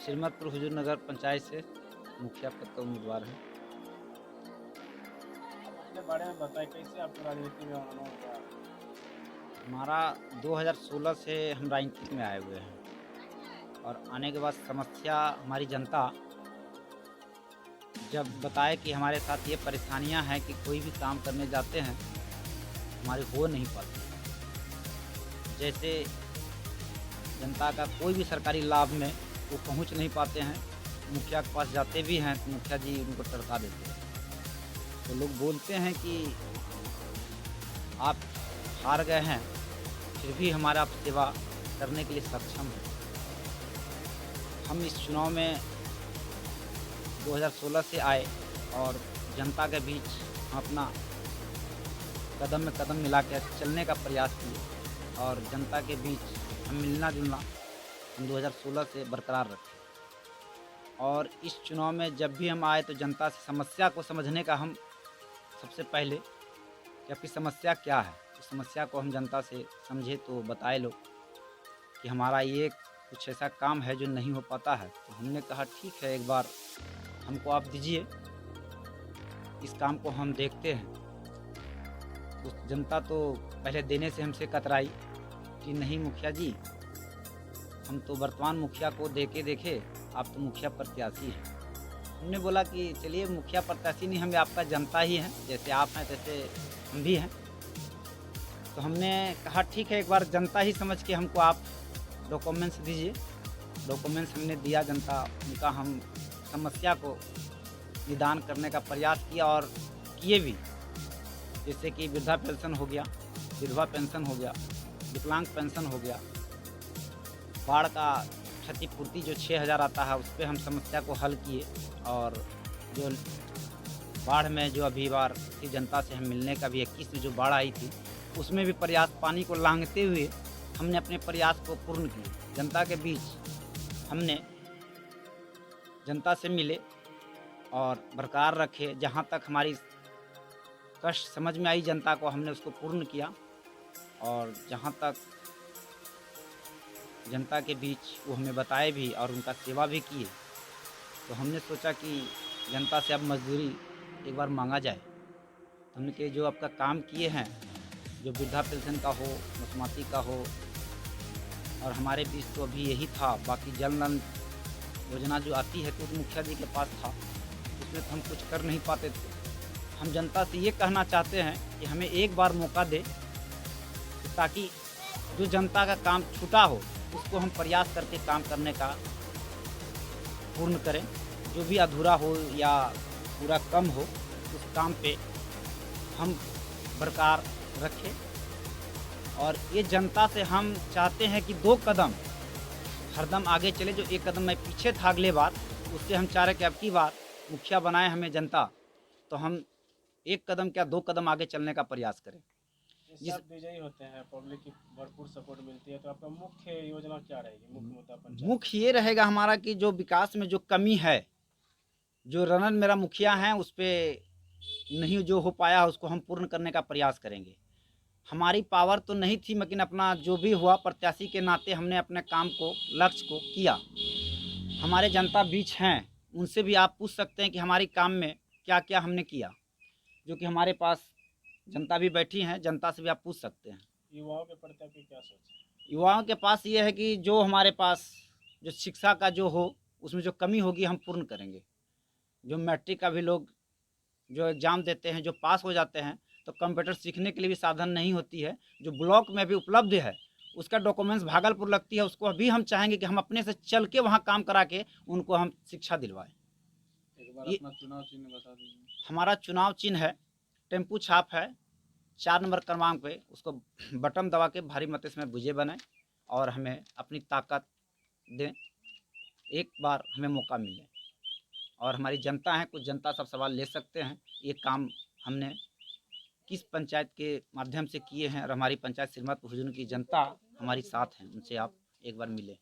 श्रीमतपुर हुजूर नगर पंचायत से मुखिया पद का उम्मीदवार है। अपने बारे में बताएं, कैसे आपको राजनीति में आना हुआ? हमारा 2016 से हम राजनीति में आए हुए हैं और आने के बाद समस्या हमारी जनता जब बताए कि हमारे साथ ये परेशानियां हैं कि कोई भी काम करने जाते हैं हमारे हो नहीं पाती। जैसे जनता का कोई भी सरकारी लाभ में वो पहुंच नहीं पाते हैं, मुखिया के पास जाते भी हैं तो मुखिया जी उनको टरका देते हैं। तो लोग बोलते हैं कि आप हार गए हैं फिर भी हमारा आप सेवा करने के लिए सक्षम हैं। हम इस चुनाव में 2016 से आए और जनता के बीच हम अपना कदम में कदम मिला कर चलने का प्रयास किए और जनता के बीच हम मिलना जुलना हम 2016 से बरकरार रखे। और इस चुनाव में जब भी हम आए तो जनता से समस्या को समझने का हम सबसे पहले कि आपकी समस्या क्या है, उस समस्या को हम जनता से समझे तो बताए लोग कि हमारा ये कुछ ऐसा काम है जो नहीं हो पाता है। तो हमने कहा ठीक है, एक बार हमको आप दीजिए, इस काम को हम देखते हैं। तो जनता तो पहले देने से हमसे कतराई कि नहीं मुखिया जी, हम तो वर्तमान मुखिया को देखे आप तो मुखिया प्रत्याशी हैं। हमने बोला कि चलिए मुखिया प्रत्याशी नहीं, हम आपका जनता ही हैं, जैसे आप हैं तैसे हम भी हैं। तो हमने कहा ठीक है, एक बार जनता ही समझ के हमको आप डॉक्यूमेंट्स दीजिए। डॉक्यूमेंट्स हमने दिया, जनता उनका हम समस्या को निदान करने का प्रयास किया और किए भी। जैसे कि वृद्धा पेंशन हो गया, विधवा पेंशन हो गया, विकलांग पेंशन हो गया, बाढ़ का क्षतिपूर्ति जो 6000 आता है उस पर हम समस्या को हल किए। और जो बाढ़ में जो अभी बार की जनता से हम मिलने का भी 21 में जो बाढ़ आई थी उसमें भी प्रयास पानी को लांघते हुए हमने अपने प्रयास को पूर्ण किए। जनता के बीच हमने जनता से मिले और बरकरार रखे। जहाँ तक हमारी कष्ट समझ में आई जनता को, हमने उसको पूर्ण किया। और जहाँ तक जनता के बीच वो हमें बताए भी और उनका सेवा भी किए। तो हमने सोचा कि जनता से अब मजदूरी एक बार मांगा जाए। तो हमने कि जो आपका काम किए हैं, जो वृद्धा पेंशन का हो, बासमती का हो, और हमारे बीच तो अभी यही था। बाकी जल नल योजना जो आती है तो मुखिया जी के पास था, उसमें तो हम कुछ कर नहीं पाते थे। हम जनता से ये कहना चाहते हैं कि हमें एक बार मौका दे, ताकि जो जनता का काम छूटा हो उसको हम प्रयास करके काम करने का पूर्ण करें। जो भी अधूरा हो या पूरा कम हो उस काम पे हम बरकरार रखें। और ये जनता से हम चाहते हैं कि 2 कदम हरदम आगे चले। जो 1 कदम मैं पीछे था अगले बार, उससे हम चाह रहे कि अब की बार मुखिया बनाए हमें जनता, तो हम 1 कदम क्या 2 कदम आगे चलने का प्रयास करें। जैसे आप विजयी होते हैं, पब्लिक की भरपूर सपोर्ट मिलती है, तो आपका मुख्य योजना क्या रहेगी, मुख्य मुद्दा पंचायत? मुख्य ये रहेगा हमारा कि जो विकास में जो कमी है, जो रनन मेरा मुखिया है उस पर नहीं जो हो पाया उसको हम पूर्ण करने का प्रयास करेंगे। हमारी पावर तो नहीं थी, लेकिन अपना जो भी हुआ प्रत्याशी के नाते हमने अपने काम को, लक्ष्य को किया। हमारे जनता बीच हैं, उनसे भी आप पूछ सकते हैं कि हमारी काम में क्या क्या हमने किया। जो कि हमारे पास जनता भी बैठी हैं, जनता से भी आप पूछ सकते हैं। युवाओं के प्रति आपकी क्या सोच है? युवाओं के पास ये है कि जो हमारे पास जो शिक्षा का जो हो उसमें जो कमी होगी हम पूर्ण करेंगे। जो मैट्रिक का भी लोग जो एग्ज़ाम देते हैं, जो पास हो जाते हैं, तो कंप्यूटर सीखने के लिए भी साधन नहीं होती है। जो ब्लॉक में भी उपलब्ध है उसका डॉक्यूमेंट्स भागलपुर लगती है, उसको अभी हम चाहेंगे कि हम अपने से चल के वहाँ काम करा के उनको हम शिक्षा दिलवाएं। एक बार अपना चुनाव चिन्ह बता दीजिए। हमारा चुनाव चिन्ह है, टेम्पू छाप है, 4 नंबर क्रमांक पे उसको बटन दबा के भारी मत से में विजय बनाएं और हमें अपनी ताकत दें। एक बार हमें मौका मिले और हमारी जनता है, कुछ जनता सब सवाल ले सकते हैं। ये काम हमने किस पंचायत के माध्यम से किए हैं और हमारी पंचायत श्रीमतपुर हुजूर की जनता हमारी साथ है, उनसे आप एक बार मिलें।